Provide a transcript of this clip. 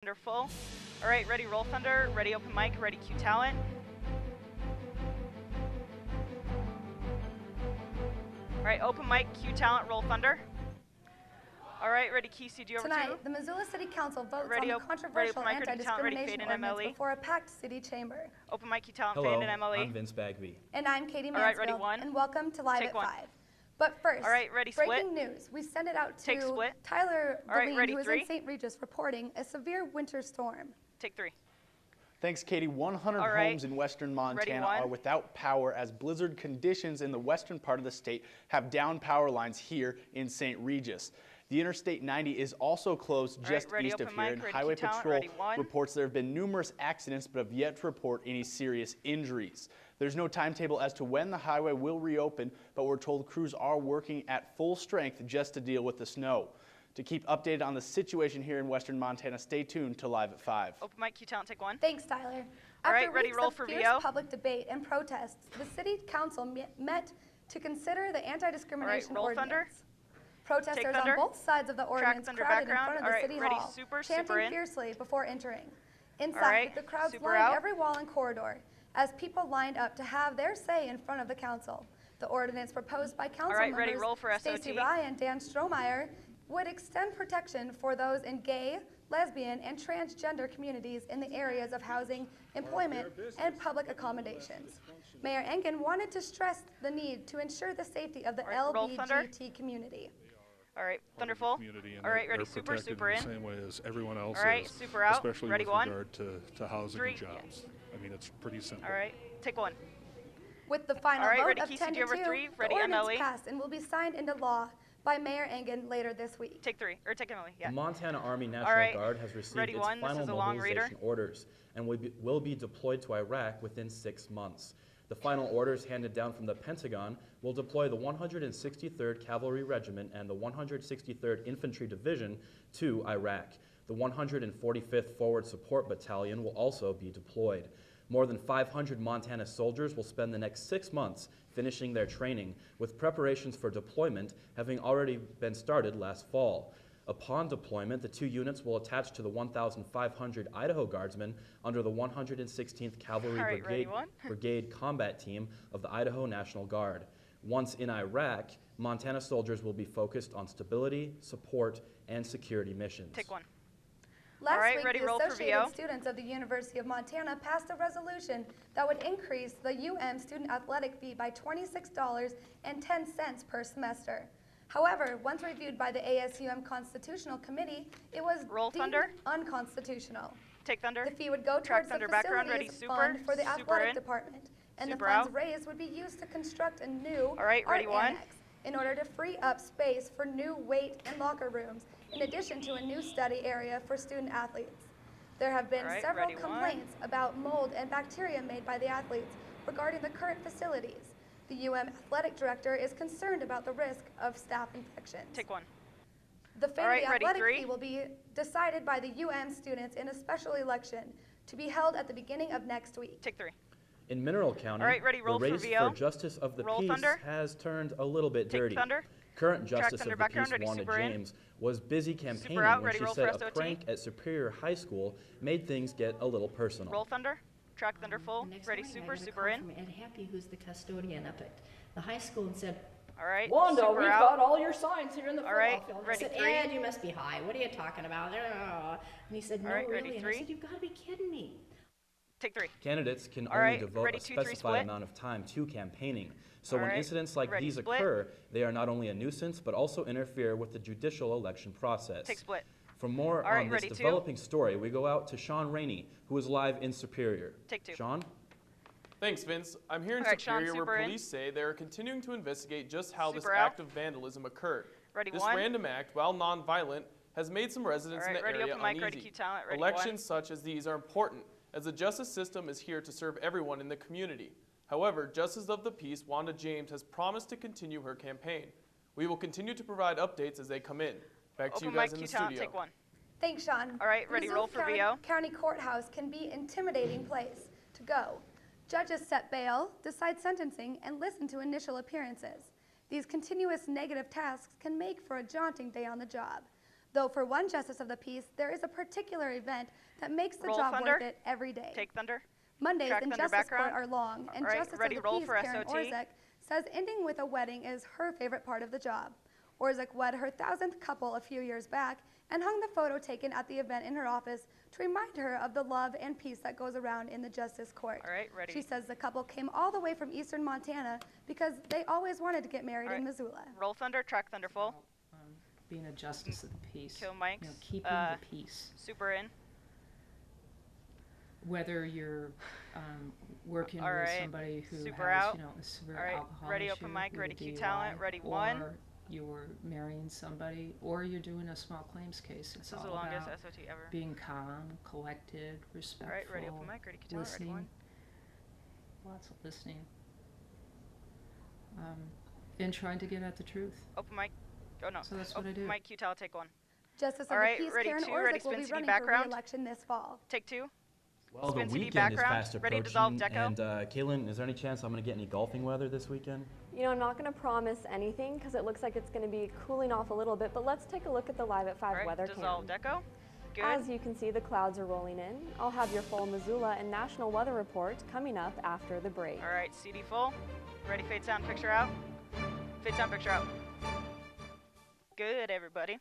Thunder full. All right, ready Roll Thunder, ready Open Mic, ready Q Talent. All right, Open Mic, Q Talent, Roll Thunder. All right, ready Key CG over Tonight, 2. the Missoula City Council votes Ready on the controversial Open Mic, ready Talent, ready anti-discrimination Fade and ordinance MLE. before a packed city chamber. Open Mic, Q Talent, Hello, Fade and MLE. I'm Vince Bagby. And I'm Katie All right, Mansfield, ready, 1. and welcome to Live Take at 1. 5. But first, All right, ready, split. breaking news. We send it out Take to split. Tyler All right, Levine, ready, who is 3. in St. Regis, reporting a severe winter storm. Take 3. Thanks, Katie. 100 All right. homes in western Ready, Montana 1. are without power as blizzard conditions in the western part of the state have downed power lines here in St. Regis. The Interstate 90 is also closed just ready, east of Open here, Mic, and ready, Highway Q Talent, Patrol ready, 1. reports there have been numerous accidents but have yet to report any serious injuries. There's no timetable as to when the highway will reopen, but we're told crews are working at full strength just to deal with the snow. To keep updated on the situation here in western Montana, stay tuned to Live at 5. Open Mic, Q Talent, take 1. Thanks, Tyler. All After right, ready, weeks roll of for fierce VO. public debate and protests, the City Council met to consider the anti-discrimination roll ordinance. Thunder. Protesters on Thunder. both sides of the ordinance Thunder crowded in background. front of All the right, City ready, Hall, super chanting in. fiercely before entering. Inside, right, the crowds super lined out. every wall and corridor as people lined up to have their say in front of the council. The ordinance proposed by council right, ready, roll members for Stacey SOT. Rye and Dan Strohmeyer would extend protection for those in gay, lesbian, and transgender communities in the areas of housing, employment, and public accommodations. Mayor Engen wanted to stress the need to ensure the safety of the right, roll Thunder. LGBT community. All right, part of the Thunderful. community, and All right, they're ready, super protected in in. the same way as everyone else All right, is, super out. especially Ready, with 1. regard to housing 3. and jobs. I mean, it's pretty simple. All right, take 1. With the final All right, vote ready, of Keith, 10 to over 2, 3, the ready, ordinance MLE. passed and will be signed into law by Mayor Engen later this week. Take 3, or take MLE, yeah. The Montana Army National right, Guard has received ready, its 1. This final is a long reader. mobilization orders and will be deployed to Iraq within 6 months. The final orders handed down from the Pentagon will deploy the 163rd Cavalry Regiment and the 163rd Infantry Division to Iraq. The 145th Forward Support Battalion will also be deployed. More than 500 Montana soldiers will spend the next 6 months finishing their training, with preparations for deployment having already been started last fall. Upon deployment, the 2 units will attach to the 1,500 Idaho Guardsmen under the 116th Cavalry All right, ready, 1. Brigade Combat Team of the Idaho National Guard. Once in Iraq, Montana soldiers will be focused on stability, support, and security missions. Take 1. Last right, week, ready, the roll for Associated VO. Students of the University of Montana passed a resolution that would increase the student athletic fee by $26.10 per semester. However, once reviewed by the ASUM Constitutional Committee, it was Roll deemed Thunder. unconstitutional. Take Thunder. The fee would go Track towards Thunder the background, ready, facilities super, fund for the super athletic in. department, and Super the funds out. raised would be used to construct a new All right, ready, art 1. annex in order to free up space for new weight and locker rooms, in addition to a new study area for student athletes. There have been All right, several ready, 1. complaints about mold and bacteria made by the athletes regarding the current facilities. The athletic director is concerned about the risk of staph infections. Take 1. The fate All right, of the ready, athletic 3. fee will be decided by the students in a special election to be held at the beginning of next week. Take 3. In Mineral County, All right, ready, roll the for race VO. for Justice of the Roll Peace Thunder. has turned a little bit Take dirty. Thunder. Current Track Justice Thunder of the background, Peace, ready, Wanda super in. James, was busy campaigning out, when ready, she roll said for a SOT. prank at Superior High School made things get a little personal. Roll Thunder. Track Thunder full. The next Ready, morning, super, I got a super call in. from Ed Happy, who's the custodian up at the high school, and said, All right, Wanda, super we've out. got all your signs here in the All right, football field. ready, I said, 3. Ed, you must be high. What are you talking about? And he said, no, All right, ready, really. And 3. I said, you've got to be kidding me. Take 3. Candidates can All only right, devote ready, a 2, 3, specified split. amount of time to campaigning. So All when right, incidents like ready, these split. occur, they are not only a nuisance, but also interfere with the judicial election process. Take split. For more All right, on this ready, 2. developing story, we go out to Sean Rainey, who is live in Superior. Take 2. Sean? Thanks, Vince. I'm here in All right, Sean, Superior super where in. police say they are continuing to investigate just how this Super out. act of vandalism occurred. Ready, This 1. random act, while non-violent, has made some residents All right, in the ready, area open mic, ready, uneasy. Q Talent, ready, Elections such as these are important, as the justice system is here to serve everyone in the community. However, Justice of the Peace, Wanda James, has promised to continue her campaign. We will continue to provide updates as they come in. Back to Open you guys mic, in Q the Talent, studio. take 1. Thanks, Sean. All right, ready, Missoula roll for County, VO. County Courthouse can be an intimidating place to go. Judges set bail, decide sentencing, and listen to initial appearances. These continuous negative tasks can make for a jaunting day on the job. Though for one Justice of the Peace, there is a particular event that makes the Roll job Thunder. worth it every day. Take Thunder. Mondays Track in Thunder Justice background. Court are long, and All right, Justice ready, of the roll Peace, for Karen SOT. Orzek, says ending with a wedding is her favorite part of the job. Orzek wed her 1,000th couple a few years back and hung the photo taken at the event in her office to remind her of the love and peace that goes around in the Justice Court. All right, ready. She says the couple came all the way from eastern Montana because they always wanted to get married All in right. Missoula. Roll Thunder. Track Thunder full. Being a justice of the peace. Kill Mike's. Keeping the peace. Super in. Whether you're working All with right. somebody who Super has, out. a severe All right. alcohol Ready, issue open mic. with Ready, a Q DUI, talent. Ready, or one. you're marrying somebody, or you're doing a small claims case. It's This is the all longest about SOT ever. being calm, collected, All respectful, right, ready, open mic. Ready, Q talent. Ready, listening. one. Lots of listening. And trying to get at the truth. Open mic. Oh no. So that's what I Open do. mic. Q talent. Take one. Justice of All right, the Peace, ready, Karen two, ready, Orzek will Spin be City running background. for re-election this fall. Take two. Well, Spin the City weekend is background. fast Ready to approaching, dissolve deco. and Kaylin, is there any chance I'm going to get any golfing weather this weekend? You know, I'm not going to promise anything because it looks like it's going to be cooling off a little bit, but let's take a look at the Live at 5 All right, weather dissolve cam. deco. Good. As you can see, the clouds are rolling in. I'll have your full Missoula and national weather report coming up after the break. All right, CD full. Ready, fade sound, picture out. Fade sound, picture out. Good, everybody.